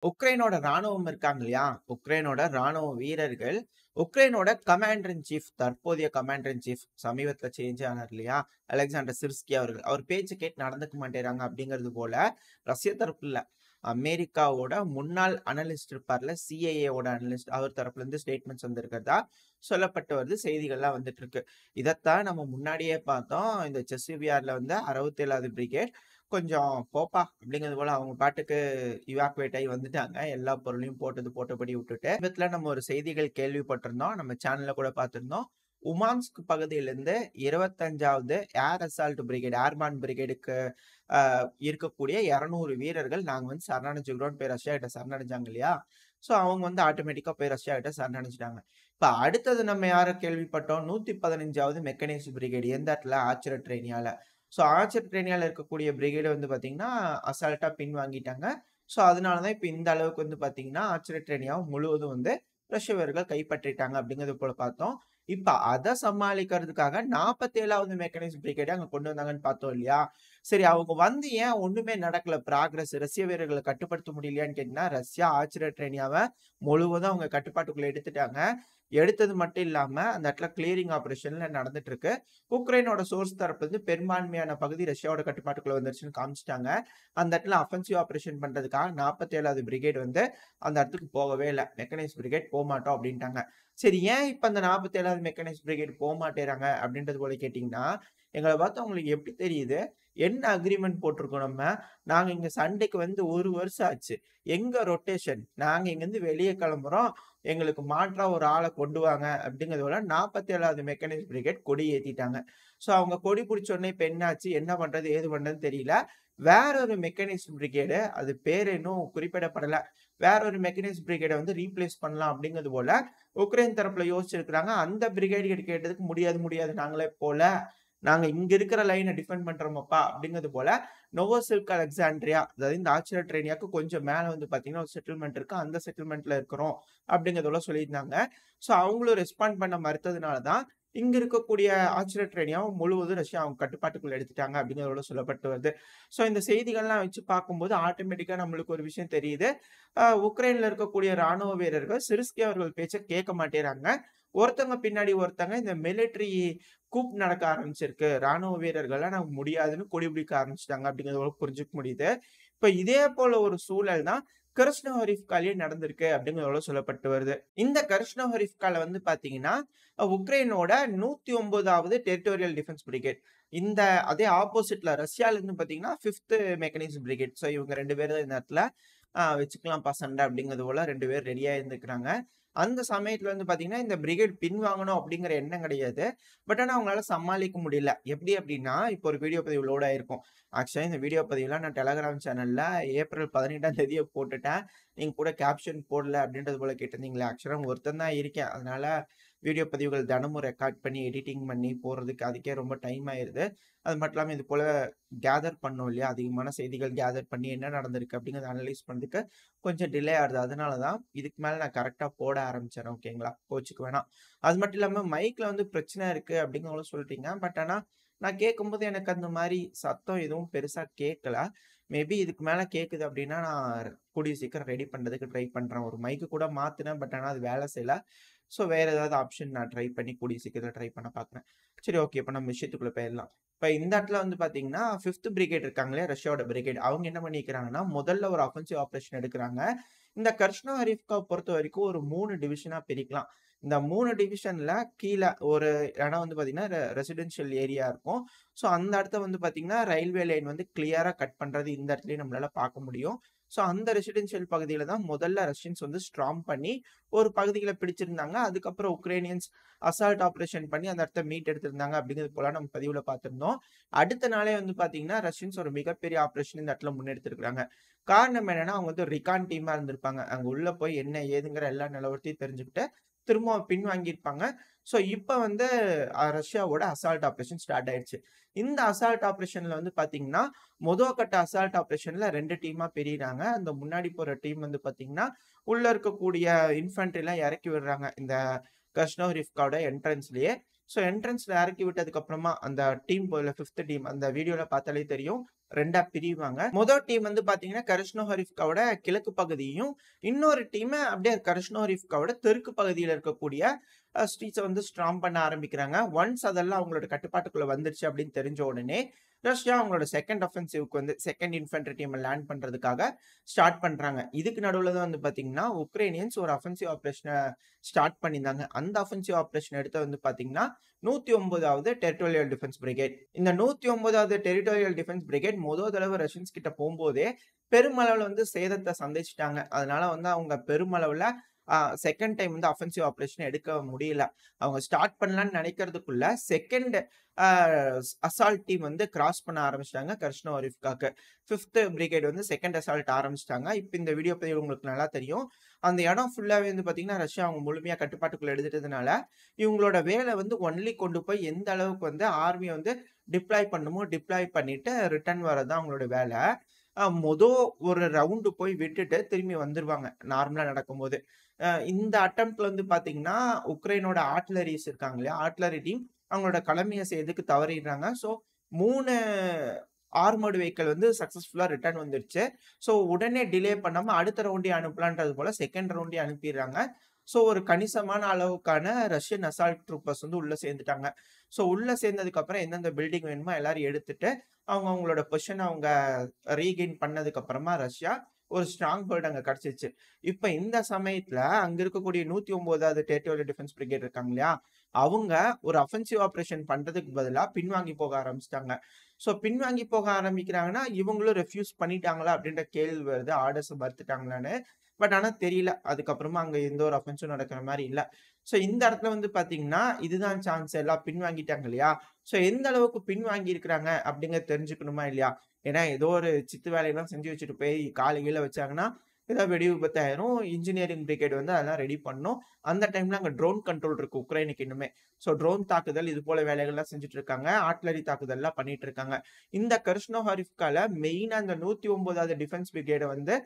உக்ரைனோட ராணுவம் இருக்காங்க இல்லையா? உக்ரைனோட ராணுவ வீரர்கள், உக்ரைனோட கமாண்டர் இன் சீஃப் தற்போதைய கமாண்டர் இன் சீஃப் சமீபத்தில சேஞ்ச் ஆனார் இல்லையா? அலெக்சாண்டர் சிர்ஸ்கி அவர்கள். அவர் பேச்ச கேட்டு நடந்துக்க மாட்டேங்கிறாங்க அப்படிங்கிறது போல, ரஷ்ய தரப்புல அமெரிக்காவோட முன்னாள் அனலிஸ்ட் இருப்பார்ல, சிஐஏவோட அனலிஸ்ட் அவர் தரப்புலேருந்து ஸ்டேட்மெண்ட்ஸ் வந்திருக்கிறதா சொல்லப்பட்டு வருது. செய்திகள்லாம் வந்துட்டு இருக்கு. இதத்தான் நம்ம முன்னாடியே பார்த்தோம். இந்த செஸ்வியார்ல வந்து 67வது பிரிகேட் கொஞ்சம் போப்பா அப்படிங்கிறது போல அவங்க பாட்டுக்கு இவாக்குவேட் ஆகி வந்துட்டாங்க. எல்லா பொருளையும் போட்டது போட்டபடி விட்டுட்டு. சமீபத்துல நம்ம ஒரு செய்திகள் கேள்விப்பட்டிருந்தோம். நம்ம சேனல்ல கூட பார்த்திருந்தோம். உமான்ஸ்க் பகுதியிலிருந்து 25வது ஏர் அசால்ட் பிரிகேட், ஏர்மேன் பிரிகேடுக்கு இருக்கக்கூடிய 200 வீரர்கள் நாங்க வந்து சரணடைஞ்சுக்கிறோம்னு போய் ரஷ்யா கிட்ட சரணடைஞ்சாங்க இல்லையா? ஸோ அவங்க வந்து ஆட்டோமேட்டிக்கா போய் ரஷ்யா கிட்ட சரணடைஞ்சுட்டாங்க. இப்ப அடுத்தது நம்ம யார கேள்விப்பட்டோம்? 115வது மெக்கனைஸ்ட் பிரிகேட் எந்த இடத்துல? ஆர்ச்சர் ஸோ ஆர்ச்சர் ட்ரெயினியால இருக்கக்கூடிய பிரிகேடு வந்து பார்த்தீங்கன்னா, அசால்ட்டா பின்வாங்கிட்டாங்க. ஸோ அதனால தான் இப்ப இந்த அளவுக்கு வந்து பார்த்தீங்கன்னா, ஆர்ச்சர் ட்ரெயினியாவ முழுவதும் வந்து ரஷ்ய வீரர்கள் கைப்பற்றிட்டாங்க அப்படிங்கிறது போல பார்த்தோம். இப்ப அத சமாளிக்கிறதுக்காக 47வது மெக்கானிசம் பிரிகேட அங்க கொண்டு வந்தாங்கன்னு பார்த்தோம் இல்லையா? சரி அவங்க வந்து ஏன் ஒண்ணுமே நடக்கல ப்ராக்ரஸ் ரஷ்ய வீரர்கள கட்டுப்படுத்த முடியலையான்னு கேட்டீங்கன்னா, ரஷ்யா ஆர்ச்சர் ட்ரெயினியாவ முழுவதும் அவங்க கட்டுப்பாட்டுக்குள்ள எடுத்துட்டாங்க. எடுத்தது மட்டும் இல்லாம, அந்த இடத்துல கிளியரிங் ஆப்பரேஷன்ல நடந்துட்டு இருக்கு. உக்ரைனோட சோர்ஸ் தரப்புல இருந்து பெரும்பான்மையான பகுதி ரஷ்யாவோட கட்டுப்பாட்டுக்குள்ள வந்துருச்சுன்னு காமிச்சுட்டாங்க. அந்த இடத்துல அஃபென்சிவ் ஆப்பரேஷன் பண்றதுக்காக 47வது பிரிகேட் வந்து அந்த இடத்துக்கு போகவே இல்ல. மெக்கானைஸ்ட் பிரிகேட் போமாட்டோம் அப்படின்ட்டாங்க. சரி ஏன் இப்ப அந்த 47வது மெக்கானைஸ்ட் பிரிகேட் போமாட்டேங்கிறாங்க அப்படின்றது போல கேட்டீங்கன்னா, எங்கள பார்த்தா உங்களுக்கு எப்படி தெரியுது? என்ன அக்ரீமெண்ட் போட்டிருக்கோம் நம்ம? நாங்க இங்க சண்டைக்கு வந்து 1 வருஷம் ஆச்சு. எங்க ரொட்டேஷன்? நாங்க இங்கருந்து வெளிய கிளம்புறோம். எங்களுக்கு மாற்றா ஒரு ஆள கொண்டு வாங்க அப்படிங்கிறதோட 47வது மெக்கானிஸ்ட் பிரிகேட் கொடி ஏத்திட்டாங்க. ஸோ அவங்க கொடி பிடிச்ச உடனே இப்ப என்னாச்சு? என்ன பண்றது? ஏது பண்றதுன்னு தெரியல. வேற ஒரு மெக்கானிஸ்ட் பிரிகேடு அது பேரு இன்னும் குறிப்பிடப்படல. வேற ஒரு மெக்கானிஸ்ட் பிரிகேட வந்து ரீப்ளேஸ் பண்ணலாம் அப்படிங்கிறது போல உக்ரைன் தரப்புல யோசிச்சிருக்காங்க. அந்த பிரிகேட் கிட்ட கேட்டதுக்கு முடியாது, முடியாது. நாங்களே போல. நாங்க இங்க இருக்கிற லைன டிஃபெண்ட் பண்றோமப்பா அப்படிங்கிறது போல நோவோசில்க் அலெக்சாண்ட்ரியா அதாவது இந்த ஆர்ச்சர் ட்ரெயினியாக்கு கொஞ்சம் மேல வந்து பார்த்தீங்கன்னா, ஒரு செட்டில்மெண்ட் இருக்கு. அந்த செட்டில்மெண்ட்ல இருக்கிறோம் அப்படிங்கிறதெல்லாம் சொல்லியிருந்தாங்க. ஸோ அவங்களும் ரெஸ்பாண்ட் பண்ண மறுத்ததுனால தான், இங்க இருக்கக்கூடிய ஆர்ச்சர் ட்ரெயினியாவும் முழுவதும் ரஷ்யா அவங்க கட்டுப்பாட்டுக்குள்ள எடுத்துட்டாங்க அப்படிங்கிறதோட சொல்லப்பட்டு வருது. ஸோ இந்த செய்திகள்லாம் வச்சு பார்க்கும்போது ஆட்டோமேட்டிக்கா நம்மளுக்கு ஒரு விஷயம் தெரியுது. உக்ரைன்ல இருக்கக்கூடிய ராணுவ வீரர்கள் சிர்ஸ்கி அவர்கள் பேச்ச கேட்க மாட்டேங்கிறாங்க. ஒருத்தவங்க பின்னாடி ஒருத்தங்க இந்த மிலிட்டரி கூப் நடக்க ஆரம்பிச்சிருக்கு. ராணுவ வீரர்கள்லாம் நமக்கு முடியாதுன்னு கொடி பிடிக்க ஆரம்பிச்சுட்டாங்க அப்படிங்கிறத புரிஞ்சுக்க முடியுது. இப்ப இதே போல ஒரு சூழல் தான் கிருஷ்ணோஹரிவ்காலயும் நடந்திருக்கு அப்படிங்கிறதோட சொல்லப்பட்டு வருது. இந்த கிருஷ்ணோஹரிவ்கால வந்து பார்த்தீங்கன்னா, உக்ரைனோட 109வது டெரிட்டோரியல் டிஃபென்ஸ் பிரிகேட். இந்த அதே ஆப்போசிட்ல ரஷ்யால இருந்து பார்த்தீங்கன்னா, 5த் மெக்கானிசம் பிரிகேட். ஸோ இவங்க 2 பேரும் தான் இந்த இடத்துல வச்சுக்கலாம்ப்பா சண்டை அப்படிங்கிறது போல 2 பேர் ரெடியா இருந்துக்கிறாங்க. அந்த சமயத்துல வந்து பார்த்தீங்கன்னா, இந்த பிரிகேட் பின்வாங்கணும் அப்படிங்கிற எண்ணம் கிடையாது. பட் ஆனா அவங்களால சமாளிக்க முடியல. எப்படி அப்படின்னா, இப்போ ஒரு வீடியோ பதிவு லோட் ஆயிருக்கும். ஆக்சுவலா இந்த வீடியோ பதிவுலாம் நான் டெலகிராம் சேனல்ல ஏப்ரல் 18ஆம் தேதியே போட்டுட்டேன். நீங்க கூட கேப்ஷன் போடல அப்படின்றது போல கேட்டிருந்தீங்களே. ஆக்சுவலா ஒருத்தன் தான் இருக்கேன். அதனால வீடியோ பதிவுகள் தினமும் ரெக்கார்ட் பண்ணி, எடிட்டிங் பண்ணி போடுறதுக்கு அதுக்கே ரொம்ப டைம் ஆயிருது. அது மட்டும் இல்லாம இது போல கேதர் பண்ணோம் இல்லையா? அதிகமான செய்திகள் கேதர் பண்ணி என்ன நடந்திருக்கு அப்படிங்கிறத அனலைஸ் பண்றதுக்கு கொஞ்சம் டிலே ஆகுது. அதனால தான் இதுக்கு மேல நான் கரெக்ட்டா போட ஆரம்பிச்சேன். ஓகேங்களா? கோச்சுக்க வேணாம். அது மட்டும் இல்லாம மைக்ல வந்து பிரச்சனை இருக்கு அப்படிங்கிறவங்களும் சொல்லிட்டீங்க. பட் ஆனா நான் கேட்கும்போது எனக்கு அந்த மாரி சத்தம் எதுவும் பெருசா கேட்கல. மேபி இதுக்கு மேல கேட்குது அப்படின்னா, நான் கூடிய சீக்கிரம் ரெடி பண்றதுக்கு ட்ரை பண்றேன். ஒரு மைக்கு கூட மாத்துனேன். பட் ஆனா அது வேலை செய்யல. ஸோ வேற ஏதாவது ஆப்ஷன் நான் ட்ரை பண்ணி கூடிய சீக்கிரத்தில ட்ரை பண்ண பார்க்குறேன். சரி ஓகே. இப்ப நம்ம விஷயத்துக்குள்ள போயிரலாம். இப்ப இந்த இடத்துல வந்து பார்த்தீங்கன்னா, 5த் பிரிகேட் இருக்காங்க இல்லையா? ரஷ்யாவோட பிரிகேட். அவங்க என்ன பண்ணிக்கிறாங்கன்னா, முதல்ல ஒரு ஆஃபென்சிவ் ஆப்பரேஷன் எடுக்குறாங்க. இந்த கர்ஷ்னோஹரிவ்கா பொறுத்தவரைக்கும் ஒரு 3 டிவிஷனா பிரிக்கலாம். இந்த 3 டிவிஷன்ல கீழ ஒரு இடம் வந்து பார்த்தீங்கன்னா, ரெசிடென்ஷியல் ஏரியா இருக்கும். ஸோ அந்த இடத்த வந்து பார்த்தீங்கன்னா, ரயில்வே லைன் வந்து கிளியரா கட் பண்றது இந்த இடத்துலயே நம்மளால பார்க்க முடியும். ஸோ அந்த ரெசிடென்ஷியல் பகுதியில தான் முதல்ல ரஷ்யன்ஸ் வந்து ஸ்ட்ராங் பண்ணி ஒரு பகுதிகள பிடிச்சிருந்தாங்க. அதுக்கப்புறம் உக்ரைனியன்ஸ் அசால்ட் ஆப்பரேஷன் பண்ணி அந்த இடத்த மீட் எடுத்திருந்தாங்க அப்படிங்கிறது போல நம்ம பதிவுல பார்த்திருந்தோம். அடுத்த நாளே வந்து பார்த்தீங்கன்னா, ரஷ்யன்ஸ் ஒரு மிகப்பெரிய ஆப்பரேஷன் இந்த இடத்துல முன்னெடுத்திருக்காங்க. காரணம் என்னன்னா, அவங்க வந்து ரிகான் டீமா இருந்திருப்பாங்க. அங்க உள்ள போய் என்ன ஏதுங்கிற எல்லா நிலவரத்தையும் தெரிஞ்சுக்கிட்டு, திரும்பவும் பின்வாங்கியிருப்பாங்க. ஸோ இப்ப வந்து ரஷ்யாவோட அசால்ட் ஆப்பரேஷன் ஸ்டார்ட் ஆயிருச்சு. இந்த அசால்ட் ஆப்பரேஷன்ல வந்து பார்த்தீங்கன்னா, கட்ட அசால்ட் ஆப்பரேஷன்ல 2 டீமா பிரியிறாங்க. அந்த முன்னாடி போற டீம் வந்து பார்த்தீங்கன்னா, உள்ள இருக்கக்கூடிய இன்ஃபன்ட்ரிலாம் இறக்கி விடுறாங்க. இந்த கர்ஷ்னோரிவ்காவோட என்ட்ரன்ஸ்லயே. ஸோ என்ட்ரன்ஸ்ல இறக்கி விட்டதுக்கு அப்புறமா அந்த டீம் போல 5த் டீம் அந்த வீடியோல பார்த்தாலே தெரியும். 2ஆ பிரிவாங்க. முதல் டீம் வந்து பார்த்தீங்கன்னா, கரிஷ்னோஹரிவ்காவோட கிழக்கு பகுதியும், இன்னொரு டீம் அப்படியே கரிஷ்னோஹரிவ்காவோட தெற்கு பகுதியில இருக்கக்கூடிய ஸ்ட்ரீட்ஸ வந்து ஸ்ட்ராங் பண்ண ஆரம்பிக்கிறாங்க. ஒன்ஸ் அதெல்லாம் அவங்களோட கட்டுப்பாட்டுக்குள்ள வந்துருச்சு அப்படின்னு தெரிஞ்ச உடனே, ரஷ்யா அவங்களோட 2ண்ட் ஆஃபென்சிவ்க்கு வந்து 2ண்ட் இன்ஃபன்ட்ரி டீம லேண்ட் பண்றதுக்காக ஸ்டார்ட் பண்றாங்க. இதுக்கு நடுவுல தான் வந்து பார்த்தீங்கன்னா, உக்ரைனியன்ஸ் ஒரு அஃபென்சிவ் ஆப்பரேஷன ஸ்டார்ட் பண்ணியிருந்தாங்க. அந்த அஃபென்சிவ் ஆப்பரேஷன் எடுத்தது வந்து பார்த்தீங்கன்னா, 109வது டெரிட்டோரியல் டிஃபென்ஸ் பிரிகேட். இந்த 109வது டெரிட்டோரியல் டிஃபென்ஸ் பிரிகேட் முதல் தடவ ரஷ்யன்ஸ் கிட்ட போம்போதே, பெருமளவுல வந்து சேதத்த சந்திச்சுட்டாங்க. அதனால வந்து அவங்க பெருமளவுல 2ண்ட் டைம் வந்து அஃபென்சிவ் ஆப்பரேஷன் எடுக்க முடியல. அவங்க ஸ்டார்ட் பண்ணலான்னு நெனைக்கிறதுக்குள்ள 2ண்ட் அ அசால்ட் டீம் வந்து கிராஸ் பண்ண ஆரம்பிச்சுட்டாங்க கரிஷ்னோஹரிவ்காக்கு. 5த் பிரிகேட் வந்து 2ண்ட் அசால்ட் ஆரம்பிச்சுட்டாங்க. இப்ப இந்த வீடியோ பதிவு உங்களுக்கு நல்லா தெரியும். அந்த இடம் ஃபுல்லாவே வந்து பார்த்தீங்கன்னா, ரஷ்யா அவங்க முழுமையா கட்டுப்பாட்டுக்குள்ள எடுத்துட்டதுனால, இவங்களோட வேலை வந்து ஒன்லி கொண்டு போய் எந்த அளவுக்கு வந்து ஆர்மிய வந்து டிப்ளாய் பண்ணணுமோ டிப்ளாய் பண்ணிட்டு ரிட்டர்ன் வரது தான் அவங்களோட வேல. ஒரு ரவுண்டு போய் விட்டுட்டு திரும்பி வந்துருவாங்க. நார்மலா நடக்கும்போது. இந்த அட்டெம்ப்ட்ல வந்து பார்த்தீங்கன்னா, உக்ரைனோட ஆர்ட்டிலரிஸ் இருக்காங்க இல்லையா? ஆர்ட்டிலரி டீம் அவங்களோட கடமைய செய்யறதுக்கு தவறிடுறாங்க. ஸோ 3 ஆர்மர்ட் வெஹிக்கிள் வந்து சக்சஸ்ஃபுல்லா ரிட்டர்ன் வந்துருச்சு. ஸோ உடனே டிலே பண்ணாம அடுத்த ரவுண்டே அனுப்பலான்றது போல 2ண்ட் ரவுண்டே அனுப்பிடுறாங்க. ஸோ ஒரு கணிசமான அளவுக்கான ரஷ்யன் அசால்ட் ட்ரூப்பர்ஸ் வந்து உள்ள சேர்ந்துட்டாங்க. ஸோ உள்ள சேர்ந்ததுக்கு அப்புறம் எந்தெந்த பில்டிங் வேணுமோ எல்லாரும் எடுத்துட்டு, அவங்களோட பொசிஷன அவங்க ரீகெயின் பண்ணதுக்கு அப்புறமா ரஷ்யா ஒரு ஸ்ட்ராங் ஹோல்ட் அங்க கிடைச்சிருச்சு. இப்ப இந்த சமயத்துல அங்க இருக்கக்கூடிய 109வது டெரிட்டோரியல் டிஃபென்ஸ் பிரிகேட் இருக்காங்க இல்லையா? அவங்க ஒரு அஃபென்சிவ் ஆப்பரேஷன் பண்றதுக்கு பதிலா பின்வாங்கி போக ஆரம்பிச்சுட்டாங்க. ஸோ பின்வாங்கி போக ஆரம்பிக்கிறாங்கன்னா, இவங்களும் ரெஃப்யூஸ் பண்ணிட்டாங்களா? அப்படின்ற கேள்வி வருது. ஆர்டர்ஸ மறுத்துட்டாங்களான்னு. பட் ஆனா தெரியல. அதுக்கப்புறமா அங்க எந்த ஒரு அஃபென்ஸும் நடக்கிற மாரி இல்ல. ஸோ இந்த இடத்துல வந்து பார்த்தீங்கன்னா, இதுதான் சான்ஸ் எல்லாம் பின்வாங்கிட்டாங்க இல்லையா? ஸோ எந்த அளவுக்கு பின்வாங்கி இருக்கிறாங்க அப்படிங்கிறத தெரிஞ்சுக்கணுமா இல்லையா? ஏன்னா ஏதோ ஒரு சித்து வேலையெல்லாம் செஞ்சு வச்சுட்டு போய் கால கீழ வச்சாங்கன்னா, ஏதாவது வெடி விபத்து ஆயிரும். இன்ஜினியரிங் பிரிகேட் வந்து அதெல்லாம் ரெடி பண்ணும். அந்த டைம்ல அங்க ட்ரோன் கண்ட்ரோல் இருக்கு உக்ரைனுக்கு இன்னுமே. ஸோ ட்ரோன் தாக்குதல் இது போல வேலைகள்லாம் செஞ்சுட்டு இருக்காங்க. ஆர்ட்டிலரி தாக்குதல்லாம் பண்ணிட்டு இருக்காங்க. இந்த கரிஷ்னோஹரிவ்கால மெயினா இந்த 109வது டிஃபென்ஸ் பிரிகேட வந்து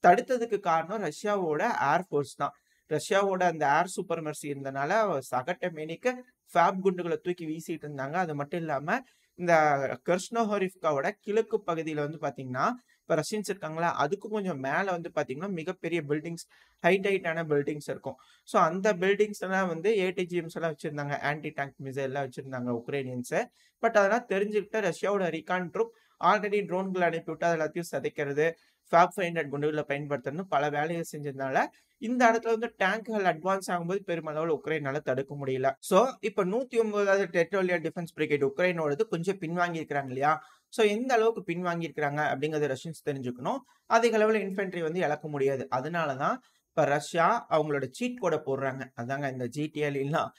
தடுத்ததுக்கு காரணம் ரஷ்யாவோட ஏர் ஃபோர்ஸ் தான். ரஷ்யாவோட அந்த ஏர் சூப்பர்மர்சி இருந்தனால சகட்ட மேனிக்கு ஃபேப் குண்டுகள தூக்கி வீசிட்டு இருந்தாங்க. அது மட்டும் இல்லாம இந்த கர்ஸ்னோஹரிவ்காவோட கிழக்கு பகுதியில வந்து பார்த்தீங்கன்னா, இப்ப ரஷ்யன்ஸ் இருக்காங்களா, அதுக்கு கொஞ்சம் மேல வந்து பார்த்தீங்கன்னா, மிகப்பெரிய பில்டிங்ஸ் ஹைட்டான பில்டிங்ஸ் இருக்கும். ஸோ அந்த பில்டிங்ஸ் எல்லாம் வந்து ஏடிஜிஎம்ஸ் எல்லாம் வச்சிருந்தாங்க. ஆன்டி டேங்க் மிசைல்லாம் வச்சிருந்தாங்க உக்ரைனியன்ஸ். பட் அதெல்லாம் தெரிஞ்சுக்கிட்டு ரஷ்யாவோட ரீகான் ட்ரூப் ஆல்ரெடி ட்ரோன்கள அனுப்பிவிட்டு அது எல்லாத்தையும் சிதைக்கிறது, ஃபாப் 500 குண்டுகள பயன்படுத்தணும்னு பல வேலைய செஞ்சதுனால, இந்த இடத்துல வந்து டேங்க்கள் அட்வான்ஸ் ஆகும்போது பெருமளவுல உக்ரைனால தடுக்க முடியல. ஸோ இப்ப 109வது டெரிட்டோரியல் டிஃபென்ஸ் பிரிகேட் உக்ரைனோடது கொஞ்சம் பின்வாங்கி இருக்கிறாங்க இல்லையா? ஸோ எந்த அளவுக்கு பின்வாங்கி இருக்கிறாங்க அப்படிங்கிறத ரஷ்யன்ஸ் தெரிஞ்சுக்கணும். அதிக அளவுல இன்ஃபென்ட்ரி வந்து இழக்க முடியாது. அதனால தான் இப்ப ரஷ்யா அவங்களோட சீட் கோட போடுறாங்க. அதாங்க இந்த ஜிடிஎல்லாம்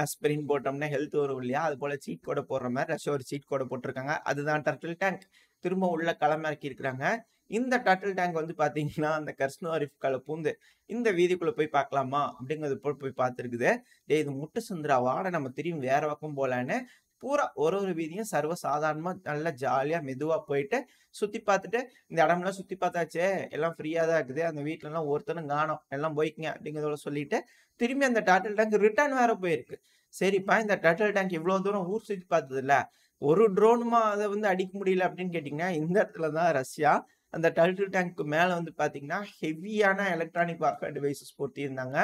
ஆஸ்பிரின் போட்டோம்னா ஹெல்த் வரும் இல்லையா? அது போல சீட் கோட போடுற மாரி ரஷ்யா ஒரு சீட் கோட போட்டிருக்காங்க. அதுதான் டர்ட்டில் டேங்க். திரும்ப உள்ள களமிறக்கி இருக்கிறாங்க. இந்த டர்ட்டில் டேங்க் வந்து பார்த்தீங்கன்னா, அந்த கர்ஸ்னோஹரிவ்கால பூந்து இந்த வீதிக்குள்ள போய் பார்க்கலாமா? அப்படிங்கிறது போல போய் பார்த்துருக்குது. டேய் இது முட்டு சந்துரா வாடா நம்ம திரும்பி வேற பக்கம் போலான்னு பூரா ஒரு வீதியும் சர்வ சாதாரணமா நல்லா ஜாலியா மெதுவா போயிட்டு சுத்தி பார்த்துட்டு, இந்த இடம்லாம் சுத்தி பார்த்தாச்சே, எல்லாம் ஃப்ரீயா தான் இருக்குது. அந்த வீட்லலாம் ஒருத்தனும் காணோம். எல்லாம் போய்க்கங்க அப்படிங்கிறதோட சொல்லிட்டு, திரும்பி அந்த டர்ட்டில் டேங்க் ரிட்டர்ன் வேற போயிருக்கு. சரிப்பா இந்த டர்ட்டில் டேங்க் இவ்ளோ தூரம் ஊர் சுத்தி பார்த்ததுல்ல, ஒரு ட்ரோனுமா அத வந்து அடிக்க முடியல அப்படின்னு கேட்டீங்கன்னா, இந்த இடத்துல தான் ரஷ்யா அந்த டர்ட்டில் டேங்க்க்கு மேல வந்து பார்த்தீங்கன்னா, ஹெவியான எலக்ட்ரானிக் வார்ஃபேர் டிவைசஸ் பொருத்தியிருந்தாங்க.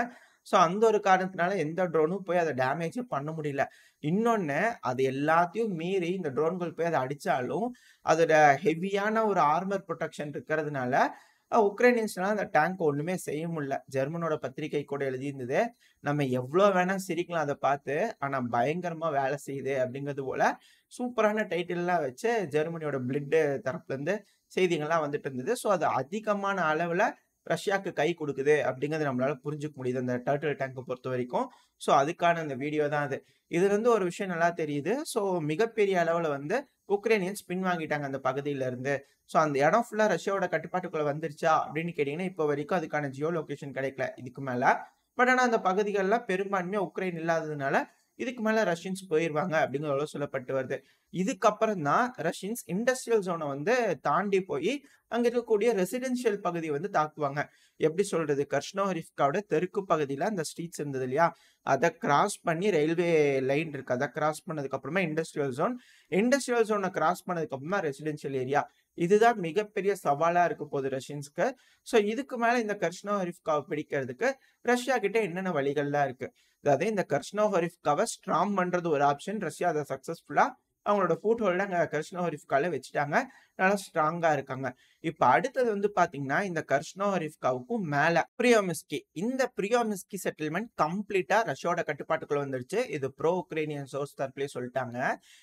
ஸோ அந்த ஒரு காரணத்தினால எந்த ட்ரோனும் போய் அத டேமேஜே பண்ண முடியல. இன்னொன்னு அது எல்லாத்தையும் மீறி இந்த ட்ரோன்கள் போய் அத அடிச்சாலும், அதோட ஹெவியான ஒரு ஆர்மர் புரொடெக்ஷன் இருக்கிறதுனால, உக்ரைனியன்ஸ்னால அந்த டேங்க் ஒண்ணுமே செய்ய முடியல. ஜெர்மனோட பத்திரிகை கூட எழுதியிருந்தது. நம்ம எவ்ளோ வேணா சிரிக்கலாம் அத பார்த்து. ஆனா பயங்கரமா வேலை செய்யுது அப்படிங்கிறது போல சூப்பரான டைட்டில்லாம் வச்சு ஜெர்மனியோட பிளிட் தரப்புலருந்து செய்திகள்லாம் வந்துட்டு இருந்தது. ஸோ அது அதிகமான அளவுல ரஷ்யாக்கு கை குடுக்குது அப்படிங்கிறத நம்மளால புரிஞ்சுக்க முடியுது. அந்த டர்ட்டில் டேங்க்க பொறுத்தவரைக்கும். ஸோ அதுக்கான அந்த வீடியோ தான் அது. இதுலருந்து ஒரு விஷயம் நல்லா தெரியுது. ஸோ மிகப்பெரிய அளவுல வந்து உக்ரைனியன்ஸ் பின்வாங்கிட்டாங்க அந்த பகுதியில இருந்து. ஸோ அந்த இடம் ஃபுல்லா ரஷ்யாவோட கட்டுப்பாட்டுக்குள்ள வந்துருச்சா அப்படின்னு கேட்டீங்கன்னா, இப்போ வரைக்கும் அதுக்கான ஜியோ லொகேஷன் கிடைக்கல இதுக்கு மேல. பட் ஆனா அந்த பகுதிகள்ல பெரும்பான்மையா உக்ரைன் இல்லாததுனால, இதுக்கு மேல ரஷ்யன்ஸ் போயிருவாங்க அப்படிங்கிற அளவு சொல்லப்பட்டு வருது. இதுக்கப்புறம் தான் ரஷ்யன்ஸ் இண்டஸ்ட்ரியல் ஜோன வந்து தாண்டி போய் அங்க இருக்கக்கூடிய ரெசிடென்ஷியல் பகுதிய வந்து தாக்குவாங்க. எப்படி சொல்றது? கர்ஷ்னோஹரிவ்காவோட தெற்கு பகுதியில அந்த ஸ்ட்ரீட்ஸ் இருந்தது இல்லையா? அத கிராஸ் பண்ணி ரயில்வே லைன் இருக்கு. அத கிராஸ் பண்ணதுக்கு அப்புறமா இண்டஸ்ட்ரியல் ஜோன். இண்டஸ்ட்ரியல் ஜோன கிராஸ் பண்ணதுக்கு அப்புறமா ரெசிடென்ஷியல் ஏரியா. இதுதான் மிகப்பெரிய சவாலா இருக்க போகுது ரஷ்யன்ஸ்க்கு. ஸோ இதுக்கு மேல இந்த கர்ஷ்னோஹரிஃப்காவ பிடிக்கிறதுக்கு ரஷ்யா கிட்ட என்னென்ன வழிகள்லாம் இருக்கு? அதாவது இந்த கர்ஷ்னோஹரிஃப்காவ ஸ்ட்ராங் பண்றது ஒரு ஆப்ஷன். ரஷ்யா அத சக்சஸ்ஃபுல்லா அவங்களோட ஃபுட் ஹோல்ட அங்க கர்ஷ்னோஹரிஃப்கால வச்சுட்டாங்க. நல்லா ஸ்ட்ராங்கா இருக்காங்க. இப்ப அடுத்தது வந்து பாத்தீங்கன்னா, இந்த கர்ஷ்னோஹரிஃப்காவுக்கும் மேல பிரியோமிஸ்கி. இந்த பிரியோமிஸ்கி செட்டில்மெண்ட் கம்ப்ளீட்டா ரஷ்யாவோட கட்டுப்பாட்டுக்குள்ள வந்துருச்சு. இது ப்ரோ உக்ரைனியன் சோர்ஸ் தரப்புலயே சொல்லிட்டாங்க.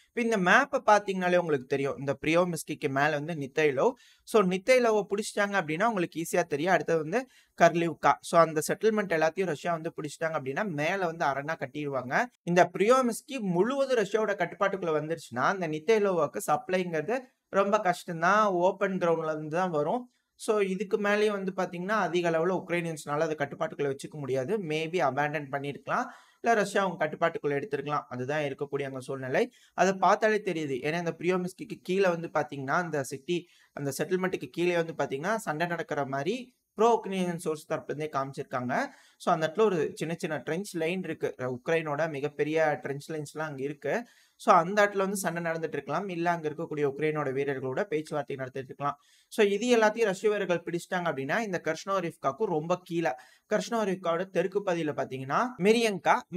இப்ப இந்த மேப்ப பாத்தீங்கன்னாலே உங்களுக்கு தெரியும். இந்த பிரியோமிஸ்கிக்கு மேல வந்து நித்தைலோவ். ஸோ நித்தைலோவ புடிச்சிட்டாங்க அப்படின்னா உங்களுக்கு ஈஸியா தெரியும். அடுத்தது வந்து கர்லிவ்கா. ஸோ அந்த செட்டில்மெண்ட் எல்லாத்தையும் ரஷ்யா வந்து பிடிச்சிட்டாங்க அப்படின்னா மேல வந்து அரணா கட்டிடுவாங்க. இந்த பிரியோமிஸ்கி முழுவதும் ரஷ்யாவோட கட்டுப்பாட்டுக்குள்ள வந்துருச்சுன்னா, அந்த நித்தைலோவாக்கு சப்ளைங்கிறது ரொம்ப கஷ்டம் தான். ஓப்பன் கிரவுண்ட்ல இருந்து தான் வரும். ஸோ இதுக்கு மேலேயும் வந்து பார்த்தீங்கன்னா, அதிக அளவுல உக்ரைனியன்ஸ்னால அத கட்டுப்பாட்டுக்குள்ள வச்சுக்க முடியாது. மேபி அபாண்டன் பண்ணியிருக்கலாம். இல்ல ரஷ்யா அவங்க கட்டுப்பாட்டுக்குள்ள எடுத்திருக்கலாம். அதுதான் இருக்கக்கூடிய அங்க சூழ்நிலை. அத பார்த்தாலே தெரியுது. ஏன்னா இந்த பிரியோமிஸ்கிக்கு கீழ வந்து பார்த்தீங்கன்னா, அந்த சிட்டி அந்த செட்டில்மென்ட்க்கு கீழயே வந்து பார்த்தீங்கன்னா, சண்டை நடக்கிற மாரி ப்ரோ உக்ரைனியன் சோர்ஸ் தரப்புலருந்தே காமிச்சிருக்காங்க. ஸோ அந்த இடத்துல ஒரு சின்ன சின்ன ட்ரென்ச் லைன் இருக்கு. உக்ரைனோட மிகப்பெரிய ட்ரென்ச் லைன்ஸ்லாம் அங்க இருக்கு. ஸோ அந்த இடத்துல வந்து சண்டை நடந்துட்டு இருக்கலாம். இல்ல அங்க இருக்கக்கூடிய உக்ரைனோட வீரர்களோட பேச்சுவார்த்தை நடத்திட்டு இருக்கலாம். ஸோ இது எல்லாத்தையும் ரஷ்ய வீரர்கள் பிடிச்சிட்டாங்க அப்படின்னா, இந்த கர்ஷ்னோரிவ்காக்கும் ரொம்ப கீழ கர்ஷ்னோரிவ்காவோட தெற்கு பகுதியில பார்த்தீங்கன்னா,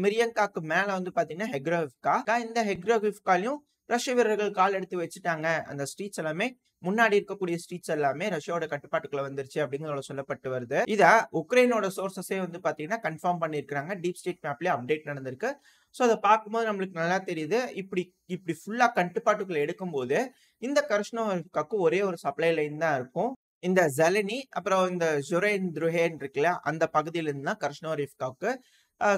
மிரியங்காக்கு மேல வந்து பார்த்தீங்கன்னா ஹெக்ரோவிவ்கா. இந்த ஹெக்ரோவிவ்காலயும் ரஷ்ய வீரர்கள் கால் எடுத்து வச்சுட்டாங்க. அந்த ஸ்ட்ரீட்ஸ் எல்லாமே முன்னாடி இருக்கக்கூடிய ஸ்ட்ரீட்ஸ் எல்லாமே ரஷ்யாவோட கட்டுப்பாட்டுக்குள்ள வந்துருச்சு அப்படிங்கிறத சொல்லப்பட்டு வருது. இத உக்ரைனோட சோர்சஸே வந்து பாத்தீங்கன்னா கன்ஃபார்ம் பண்ணியிருக்காங்க. டீப் ஸ்டேட் மேப்லயே அப்டேட் நடந்திருக்கு. ஸோ அத பார்க்கும்போது நம்மளுக்கு நல்லா தெரியுது. இப்படி ஃபுல்லா கட்டுப்பாட்டுக்குள்ள எடுக்கும்போது இந்த கர்ஷ்னோவர்காக்கு ஒரே ஒரு சப்ளை லைன் தான் இருக்கும். இந்த ஜெலனி அப்புறம் இந்த ஜுரேன் துருஹேன் இருக்குல்ல அந்த பகுதியில இருந்து தான் கர்ஷ்னோரிவ்காவுக்கு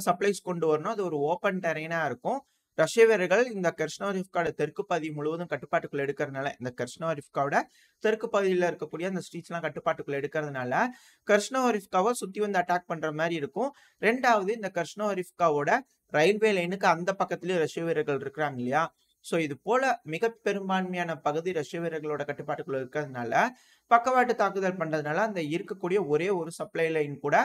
சப்ளைஸ் கொண்டு வரணும். அது ஒரு ஓப்பன் டெரெய்னா இருக்கும். ரஷ்ய வீரர்கள் இந்த கர்ஷ்னோரிவ்காவோட தெற்கு பகுதி முழுவதும் கட்டுப்பாட்டுக்குள்ள எடுக்கிறதுனால, இந்த கர்ஷ்னோரிவ்காவோட தெற்கு பகுதியில இருக்கக்கூடிய அந்த ஸ்ட்ரீட்ஸ்லாம் கட்டுப்பாட்டுக்குள்ள எடுக்கிறதுனால, கர்ஷ்னோரிவ்காவ சுத்தி வந்து அட்டாக் பண்ற மாரி இருக்கும். 2வது இந்த கர்ஷ்னோரிவ்காவோட ரயில்வே லைனுக்கு அந்த பக்கத்திலேயே ரஷ்ய வீரர்கள் இருக்கிறாங்க இல்லையா? ஸோ இது போல மிக பெரும்பான்மையான பகுதி ரஷ்ய வீரர்களோட கட்டுப்பாட்டுக்குள்ள இருக்கிறதுனால, பக்கவாட்டு தாக்குதல் பண்றதுனால அந்த இருக்கக்கூடிய ஒரே ஒரு சப்ளை லைன் கூட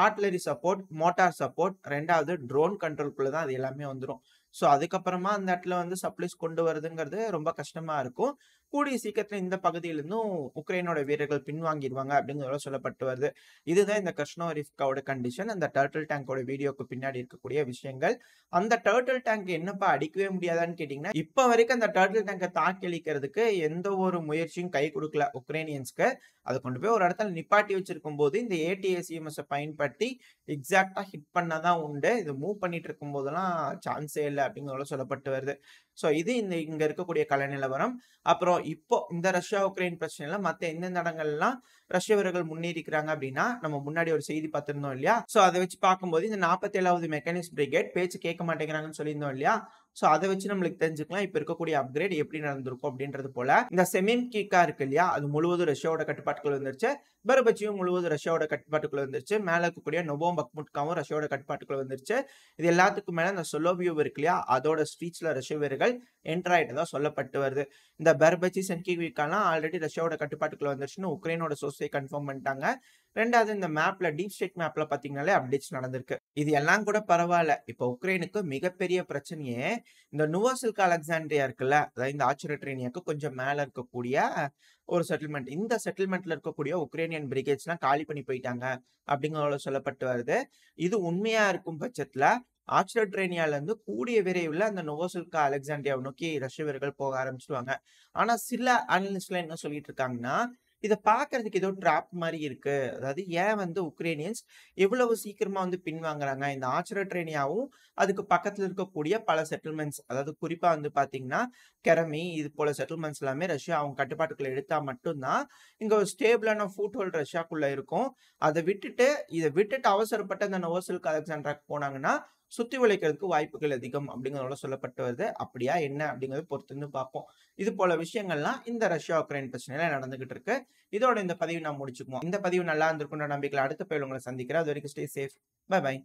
ஆர்ட்டிலரி சப்போர்ட், மோட்டார் சப்போர்ட், 2வது ட்ரோன் கண்ட்ரோல்குள்ள தான் அது எல்லாமே வந்துரும். ஸோ அதுக்கப்புறமா அந்த இடத்துல வந்து சப்ளைஸ் கொண்டு வரதுங்கிறது ரொம்ப கஷ்டமா இருக்கும். கூடிய சீக்கிரத்துல இந்த பகுதியிலிருந்தும் உக்ரைனோட வீரர்கள் பின்வாங்கிடுவாங்க அப்படிங்கிறத சொல்லப்பட்டு வருது. இதுதான் இந்த கர்ஷ்னோரிவ்காவோட கண்டிஷன். அந்த டர்ட்டில் டேங்கோட வீடியோக்கு பின்னாடி இருக்கக்கூடிய விஷயங்கள். அந்த டர்ட்டில் டேங்க் என்னப்பா அடிக்கவே முடியாதான்னு கேட்டீங்கன்னா, இப்ப வரைக்கும் அந்த டர்ட்டில் டேங்க தாக்கி அழிக்கிறதுக்கு எந்த ஒரு முயற்சியும் கை கொடுக்கல உக்ரைனியன்ஸ்க்கு. அத கொண்டு போய் ஒரு இடத்துல நிப்பாட்டி வச்சிருக்கும் போது இந்த ஏடிஏசிஎம்எஸ் பயன்படுத்தி எக்ஸாக்ட்டா ஹிட் பண்ணா தான் உண்டு. இது மூவ் பண்ணிட்டு இருக்கும் போதெல்லாம் சான்ஸே இல்ல அப்படிங்கிறத சொல்லப்பட்டு வருது. ஸோ இது இங்க இருக்கக்கூடிய கள நிலவரம். அப்புறம் இப்போ இந்த ரஷ்யா உக்ரைன் பிரச்சனையில மத்த எந்தெந்த இடங்கள்லாம் ரஷ்ய வீரர்கள் முன்னேறிக்கிறாங்க அப்படின்னா, நம்ம முன்னாடி ஒரு செய்தி பார்த்திருந்தோம் இல்லையா? ஸோ அத வச்சு பார்க்கும்போது இந்த 47வது மெக்கானிஸ்ட் பிரிகேட் பேச்சு கேட்க மாட்டேங்கிறாங்கன்னு சொல்லியிருந்தோம் இல்லையா? ஸோ அத வச்சு நம்மளுக்கு தெரிஞ்சுக்கலாம். இப்ப இருக்கக்கூடிய அப்கிரேட் எப்படி நடந்திருக்கும் அப்படின்றது போல. இந்த செமின்கிகா இருக்கு இல்லையா? அது முழுவதும் ரஷ்யாவோட கட்டுப்பாட்டுக்குள்ள வந்துருச்சு. பெர்பச்சியும் முழுவதும் ரஷ்யாவோட கட்டுப்பாட்டுக்குள்ள வந்துருச்சு. மேல இருக்கக்கூடிய நொவோ பக்முட்காவும் ரஷ்யாவோட கட்டுப்பாட்டுக்குள்ள வந்துருச்சு. இது எல்லாத்துக்கும் மேல இந்த சொலோவியோவ் இருக்கு இல்லையா? அதோட ஸ்ட்ரீட்ஸ்ல ரஷ்ய வீரர்கள் என்டர் ஆயிட்டதா சொல்லப்பட்டு வருது. இந்த பெர்பச்சி, சென்கிவிகாலாம் ஆல்ரெடி ரஷ்யாவோட கட்டுப்பாட்டுக்குள்ள வந்துருச்சுன்னு உக்ரைனோட சோர்ஸே கன்ஃபார்ம் பண்ணிட்டாங்க. 2வது இந்த மேப்ல டீப் ஸ்டேட் மேப்ல பாத்தீங்கன்னாலே அப்டேட்ஸ் நடந்திருக்கு. இது எல்லாம் கூட பரவாயில்ல. இப்ப உக்ரைனுக்கு மிகப்பெரிய பிரச்சனையே இந்த நுவோசில்க் அலெக்சாண்ட்ரியா இருக்குல்ல, அதாவது இந்த ஆச்சரியட்ரேனியாக்கு கொஞ்சம் மேல இருக்கக்கூடிய ஒரு செட்டில்மெண்ட். இந்த செட்டில்மெண்ட்ல இருக்கக்கூடிய உக்ரைனியன் பிரிகேட்ஸ்லாம் காலி பண்ணி போயிட்டாங்க அப்படிங்கிறத சொல்லப்பட்டு வருது. இது உண்மையா இருக்கும் பட்சத்துல ஆச்சரியட்ரேனியால இருந்து கூடிய விரைவில் அந்த நுவோசில்க் அலெக்சாண்ட்ரியாவை நோக்கி ரஷ்ய வீரர்கள் போக ஆரம்பிச்சிடுவாங்க. ஆனா சில அனலிஸ்ட்லாம் என்ன சொல்லிட்டு இருக்காங்கன்னா, இத பார்க்கறதுக்கு ஏதோ ட்ராப் மாரி இருக்கு. அதாவது ஏன் வந்து உக்ரைனியன்ஸ் எவ்வளவு சீக்கிரமா வந்து பின்வாங்குறாங்க. இந்த ஆச்சரியட்ரேனியாவும் அதுக்கு பக்கத்துல இருக்கக்கூடிய பல செட்டில்மெண்ட்ஸ், அதாவது குறிப்பா வந்து பார்த்தீங்கன்னா, கெரமி இது போல செட்டில்மெண்ட்ஸ் எல்லாமே ரஷ்யா அவங்க கட்டுப்பாட்டுக்குள்ள எடுத்தா மட்டும் தான், இங்க ஒரு ஸ்டேபிளான ஃபுட் ஹோல்ட் ரஷ்யாக்குள்ள இருக்கும். இத விட்டுட்டு அவசரப்பட்டு அந்த நோவோசில்க் அலெக்சாண்ட்ரியாக்கு போனாங்கன்னா, சுத்தி வளைக்கிறதுக்கு வாய்ப்புகள் அதிகம் அப்படிங்கிறதோட சொல்லப்பட்டு வருது. அப்படியா என்ன அப்படிங்கிறத பொறுத்திருந்து பார்ப்போம். இது போல விஷயங்கள்லாம் இந்த ரஷ்யா உக்ரைன் பிரச்சனையில நடந்துகிட்டு இருக்கு. இதோட இந்த பதிவு நான் முடிச்சுக்குவோம். இந்த பதிவு நல்லா இருந்திருக்கும்ன்ற நம்பிக்கையில அடுத்த பதிவுல உங்களை சந்திக்கிறேன். அது வரைக்கும் ஸ்டே சேஃப். By by.